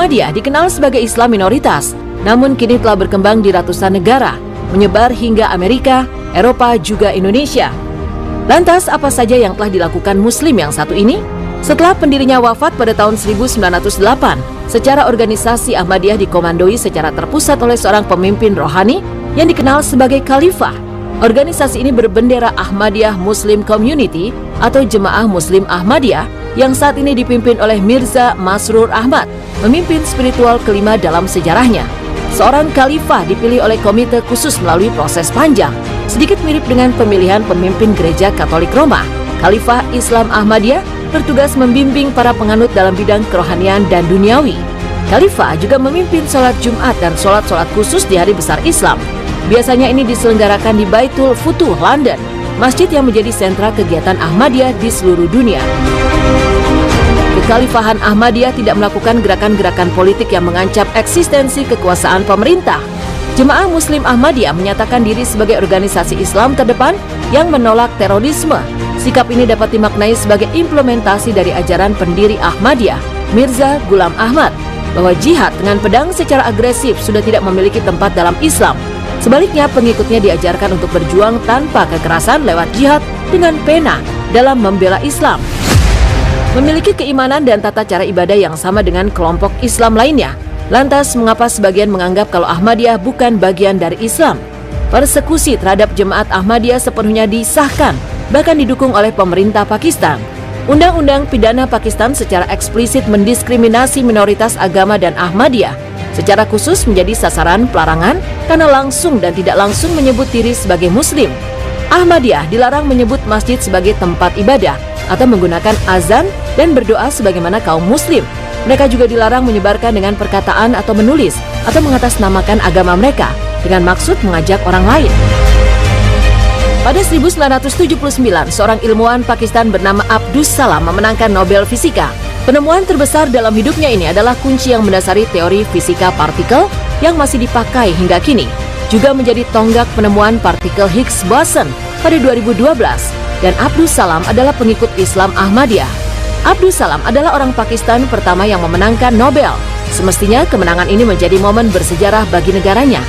Ahmadiyah dikenal sebagai Islam minoritas, namun kini telah berkembang di ratusan negara, menyebar hingga Amerika, Eropa, juga Indonesia. Lantas, apa saja yang telah dilakukan Muslim yang satu ini? Setelah pendirinya wafat pada tahun 1908, secara organisasi Ahmadiyah dikomandoi secara terpusat oleh seorang pemimpin rohani yang dikenal sebagai Khalifah. Organisasi ini berbendera Ahmadiyah Muslim Community atau Jemaah Muslim Ahmadiyah yang saat ini dipimpin oleh Mirza Masroor Ahmad, pemimpin spiritual kelima dalam sejarahnya. Seorang khalifah dipilih oleh komite khusus melalui proses panjang, sedikit mirip dengan pemilihan pemimpin gereja Katolik Roma. Khalifah Islam Ahmadiyah bertugas membimbing para penganut dalam bidang kerohanian dan duniawi. Khalifah juga memimpin sholat Jumat dan sholat-sholat khusus di hari besar Islam. Biasanya ini diselenggarakan di Baitul Futuh, London, masjid yang menjadi sentra kegiatan Ahmadiyah di seluruh dunia. Kekhalifahan Ahmadiyah tidak melakukan gerakan-gerakan politik yang mengancam eksistensi kekuasaan pemerintah. Jemaah Muslim Ahmadiyah menyatakan diri sebagai organisasi Islam terdepan yang menolak terorisme. Sikap ini dapat dimaknai sebagai implementasi dari ajaran pendiri Ahmadiyah, Mirza Ghulam Ahmad, bahwa jihad dengan pedang secara agresif sudah tidak memiliki tempat dalam Islam. Sebaliknya, pengikutnya diajarkan untuk berjuang tanpa kekerasan lewat jihad dengan pena dalam membela Islam. Memiliki keimanan dan tata cara ibadah yang sama dengan kelompok Islam lainnya. Lantas, mengapa sebagian menganggap kalau Ahmadiyah bukan bagian dari Islam? Persekusi terhadap jemaat Ahmadiyah sepenuhnya disahkan, bahkan didukung oleh pemerintah Pakistan. Undang-undang pidana Pakistan secara eksplisit mendiskriminasi minoritas agama dan Ahmadiyah secara khusus menjadi sasaran pelarangan karena langsung dan tidak langsung menyebut diri sebagai Muslim. Ahmadiyah dilarang menyebut masjid sebagai tempat ibadah atau menggunakan azan dan berdoa sebagaimana kaum Muslim. Mereka juga dilarang menyebarkan dengan perkataan atau menulis atau mengatasnamakan agama mereka dengan maksud mengajak orang lain. Pada 1979, seorang ilmuwan Pakistan bernama Abdus Salam memenangkan Nobel Fisika. Penemuan terbesar dalam hidupnya ini adalah kunci yang mendasari teori fisika partikel yang masih dipakai hingga kini. Juga menjadi tonggak penemuan partikel Higgs boson pada 2012. Dan Abdus Salam adalah pengikut Islam Ahmadiyah. Abdus Salam adalah orang Pakistan pertama yang memenangkan Nobel. Semestinya kemenangan ini menjadi momen bersejarah bagi negaranya.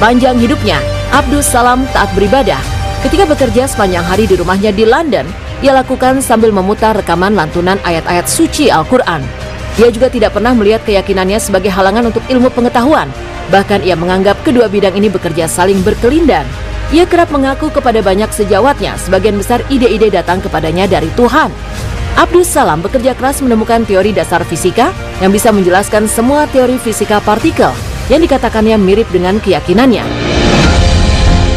Panjang hidupnya, Abdus Salam taat beribadah. Ketika bekerja sepanjang hari di rumahnya di London, ia lakukan sambil memutar rekaman lantunan ayat-ayat suci Al-Quran. Dia juga tidak pernah melihat keyakinannya sebagai halangan untuk ilmu pengetahuan. Bahkan ia menganggap kedua bidang ini bekerja saling berkelindan. Ia kerap mengaku kepada banyak sejawatnya, sebagian besar ide-ide datang kepadanya dari Tuhan. Abdus Salam bekerja keras menemukan teori dasar fisika yang bisa menjelaskan semua teori fisika partikel yang dikatakannya mirip dengan keyakinannya.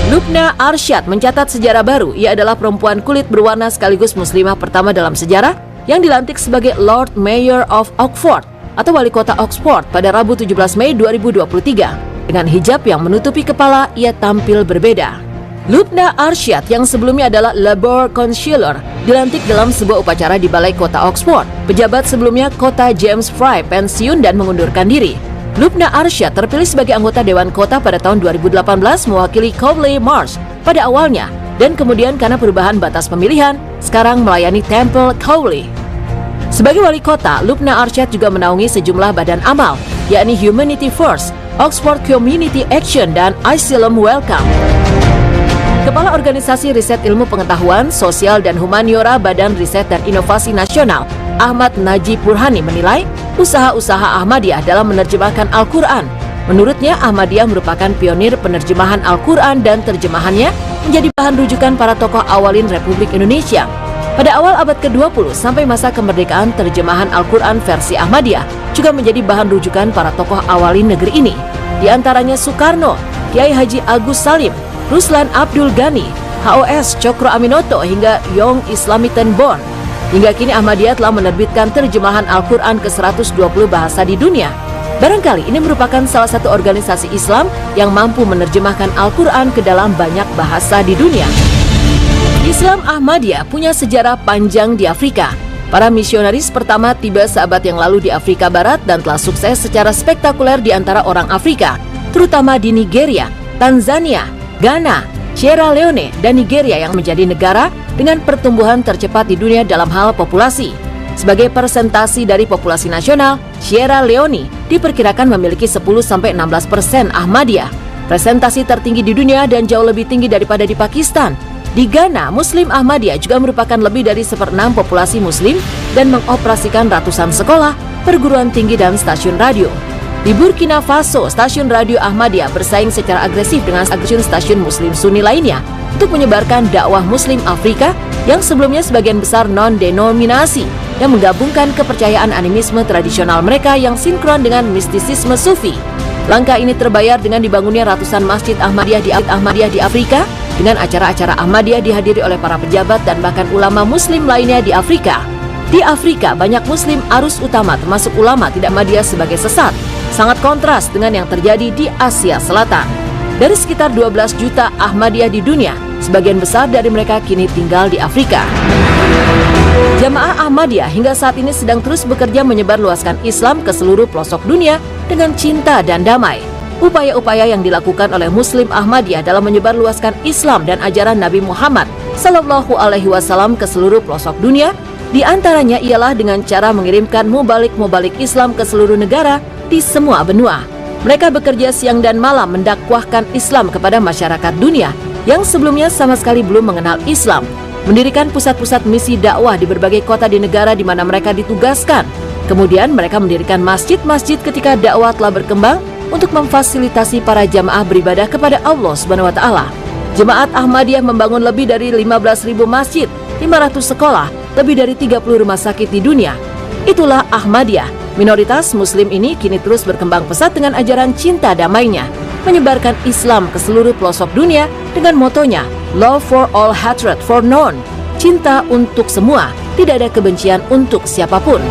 Lubna Arsyad mencatat sejarah baru. Ia adalah perempuan kulit berwarna sekaligus muslimah pertama dalam sejarah yang dilantik sebagai Lord Mayor of Oxford atau wali kota Oxford pada Rabu 17 Mei 2023. Dengan hijab yang menutupi kepala, ia tampil berbeda. Lubna Arsyad yang sebelumnya adalah Labour Councillor dilantik dalam sebuah upacara di Balai Kota Oxford. Pejabat sebelumnya Kota James Fry pensiun dan mengundurkan diri. Lubna Arsyad terpilih sebagai anggota Dewan Kota pada tahun 2018 mewakili Cowley Marsh pada awalnya dan kemudian karena perubahan batas pemilihan, sekarang melayani Temple Cowley. Sebagai wali kota, Lubna Arsyad juga menaungi sejumlah badan amal, yakni Humanity First, Oxford Community Action, dan Asylum Welcome. Kepala Organisasi Riset Ilmu Pengetahuan, Sosial dan Humaniora Badan Riset dan Inovasi Nasional, Ahmad Najib Burhani menilai usaha-usaha Ahmadiyah dalam menerjemahkan Al-Quran. Menurutnya, Ahmadiyah merupakan pionir penerjemahan Al-Quran dan terjemahannya menjadi bahan rujukan para tokoh awalin Republik Indonesia. Pada awal abad ke-20 sampai masa kemerdekaan, terjemahan Al-Quran versi Ahmadiyah juga menjadi bahan rujukan para tokoh awalin negeri ini. Di antaranya Soekarno, Kiai Haji Agus Salim, Ruslan Abdul Ghani, HOS Cokro Aminoto hingga Young Islamiten Bond. Hingga kini Ahmadiyah telah menerbitkan terjemahan Al-Quran ke 120 bahasa di dunia. Barangkali ini merupakan salah satu organisasi Islam yang mampu menerjemahkan Al-Quran ke dalam banyak bahasa di dunia. Islam Ahmadiyah punya sejarah panjang di Afrika. Para misionaris pertama tiba seabad yang lalu di Afrika Barat dan telah sukses secara spektakuler di antara orang Afrika, terutama di Nigeria, Tanzania, Ghana, Sierra Leone, dan Nigeria yang menjadi negara dengan pertumbuhan tercepat di dunia dalam hal populasi. Sebagai persentasi dari populasi nasional, Sierra Leone diperkirakan memiliki 10-16% Ahmadiyah. Presentasi tertinggi di dunia dan jauh lebih tinggi daripada di Pakistan. Di Ghana, Muslim Ahmadiyah juga merupakan lebih dari 1/6 populasi Muslim dan mengoperasikan ratusan sekolah, perguruan tinggi dan stasiun radio. Di Burkina Faso, stasiun radio Ahmadiyah bersaing secara agresif dengan stasiun Muslim Sunni lainnya untuk menyebarkan dakwah Muslim Afrika yang sebelumnya sebagian besar non-denominasi yang menggabungkan kepercayaan animisme tradisional mereka yang sinkron dengan mistisisme Sufi. Langkah ini terbayar dengan dibangunnya ratusan masjid Ahmadiyah di Afrika, dengan acara-acara Ahmadiyah dihadiri oleh para pejabat dan bahkan ulama Muslim lainnya di Afrika. Di Afrika, banyak Muslim arus utama termasuk ulama tidak Ahmadiyah sebagai sesat, sangat kontras dengan yang terjadi di Asia Selatan. Dari sekitar 12 juta Ahmadiyah di dunia, sebagian besar dari mereka kini tinggal di Afrika. Jamaah Ahmadiyah hingga saat ini sedang terus bekerja menyebarluaskan Islam ke seluruh pelosok dunia dengan cinta dan damai. Upaya-upaya yang dilakukan oleh Muslim Ahmadiyah dalam menyebarluaskan Islam dan ajaran Nabi Muhammad SAW ke seluruh pelosok dunia, di antaranya ialah dengan cara mengirimkan mubalik Islam ke seluruh negara di semua benua. Mereka bekerja siang dan malam mendakwahkan Islam kepada masyarakat dunia yang sebelumnya sama sekali belum mengenal Islam, mendirikan pusat-pusat misi dakwah di berbagai kota di negara di mana mereka ditugaskan. Kemudian mereka mendirikan masjid-masjid ketika dakwah telah berkembang untuk memfasilitasi para jamaah beribadah kepada Allah Subhanahu wa Ta'ala. Jemaat Ahmadiyah membangun lebih dari 15.000 masjid, 500 sekolah, lebih dari 30 rumah sakit di dunia. Itulah Ahmadiyah. Minoritas Muslim ini kini terus berkembang pesat dengan ajaran cinta damainya, menyebarkan Islam ke seluruh pelosok dunia dengan motonya Love for all, hatred for none. Cinta untuk semua, tidak ada kebencian untuk siapapun.